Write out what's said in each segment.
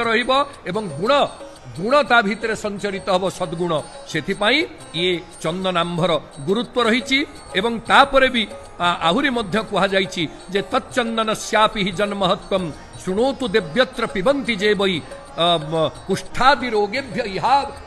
रहिबो एवं गुण गुण ता भितर संचरित हम सद्गुण से ये चंदनांबर गुरुत्व रही एवं तापरे भी आहुरी मध्य कहा जाइछि जे तच्चंदन स्यापि हि जन्महत्वम शृणोतु देव्यत्र पिबन्ति जे वै कुष्ठादि रोगेभ्य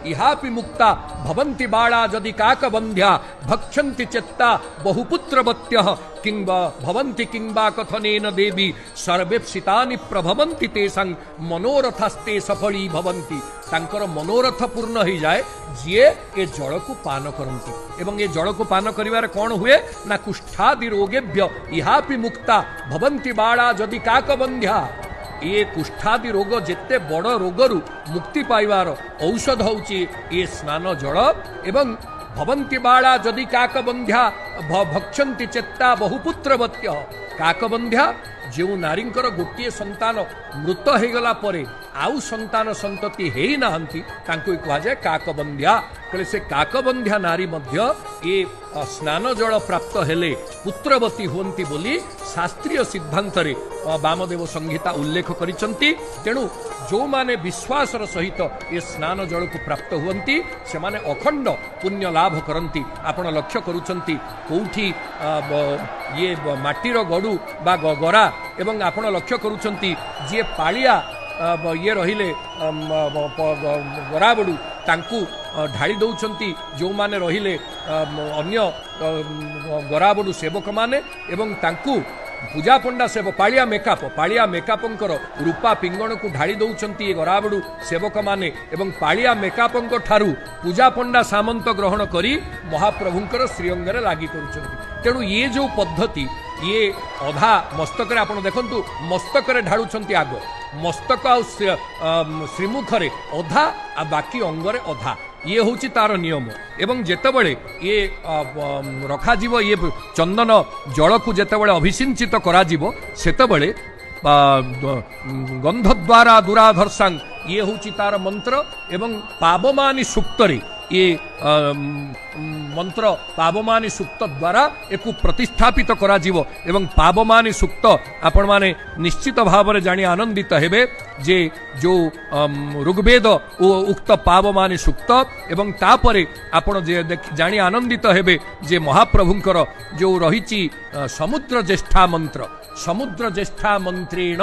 इहापि मुक्ता भवन्ति बाळा जदि काकबन्ध्या भक्षन्ति चेत्ता बहुपुत्रवत्यः किंबा भवन्ति किंबा कथनेन देवी सर्वेप्सितानि प्रभवन्ति तेषां मनोरथास्ते सफली भवन्ति तांकर मनोरथ पूर्ण हो जाए जीए ए जल को पान करती एवं ए जल को पान करिवार कौन हुए ना कुष्ठादि रोगेभ्य इहापि मुक्ता भवन्ति बाळा जदि काकबन्ध्या ये कुष्ठादि रोग जेते बड़ रोगरु मुक्ति पाइबार औषध होची ये स्नान जल एवं भवन्ति बाळा जदि काकबन्ध्या भक्षन्ति चेत्ता बहुपुत्रवत्य काकबन्ध्या जो नारींकर गोटे संतान मृत हो गला परे आउ संतान संतति हेई नाहंती तांको कहा जाए काकबन्ध्या कले से काकबन्ध्या नारी मध्य ये स्नान जल प्राप्त हेले पुत्रवती होंती बोली शास्त्रीय सिद्धांत रे वामदेव संहिता उल्लेख करिसंती तेणु जो माने विश्वासर सहित ये स्नान जल को प्राप्त हुंती से माने अखंड पुण्य लाभ करंती आपण लक्ष्य करूछंती कोठी ये माटीर गडू बा गरा एवं आपण लक्ष्य करूछंती जे पालिया ये रहिले गराबड़ू तांकू ढाली दौरान जो माने रहिले अन्य गराबड़ू सेवक माने एवं तांकू पूजा पंडा सेवक पालिया मेकापंकर रूपा पिंगण को ढाली दौरान ये गराबड़ू सेवक माने एवं पालिया मेकापंक ठारू पूजा पंडा सामंत ग्रहण करी महाप्रभुंकर श्रीअंगरे लागी करुछंती तेणु ये जो पद्धति ये अधा मस्तक आपण देखंतु मस्तक ढालुछंती आग मस्तक श्रीमुखरे अधा आ बाकी अंगरे अधा ये होची तार नियम एवं जेतेबेले ये रखा जीव ये चंदन जल को जेतेबेले अभिसिंचित करा जीव सेतेबेले गंध द्वारा दुराधर्षांग ये होची तार मंत्र एवं पावमानी सूक्तरे ये मंत्र पावमानी सूक्त द्वारा एक प्रतिष्ठापित करा जीवो एवं पावमानी सूक्त आपण माने निश्चित भाव में जानी आनंदित हेबे जे जो ऋग्वेद उक्त पावमानी सूक्त एवं तापरे आपण जे जानी आनंदित हेबे जे महाप्रभुंकर जो रहिची समुद्र ज्येष्ठा मंत्रेण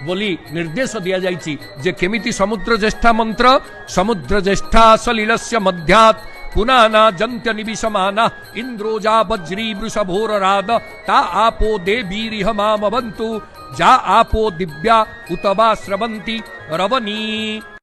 बोली निर्देश दिया जाइछि जे केमिति समुद्र ज्येष्ठा मंत्र समुद्र ज्येष्ठा सलिलस्य मध्यात् पुनाना जंत्य निविशमाना इंद्रोजा वज्री वृषभोरराद ता आपो देवीरिह मामवन्तु जा आपो दिव्या उतवा स्रवन्ति रवनी।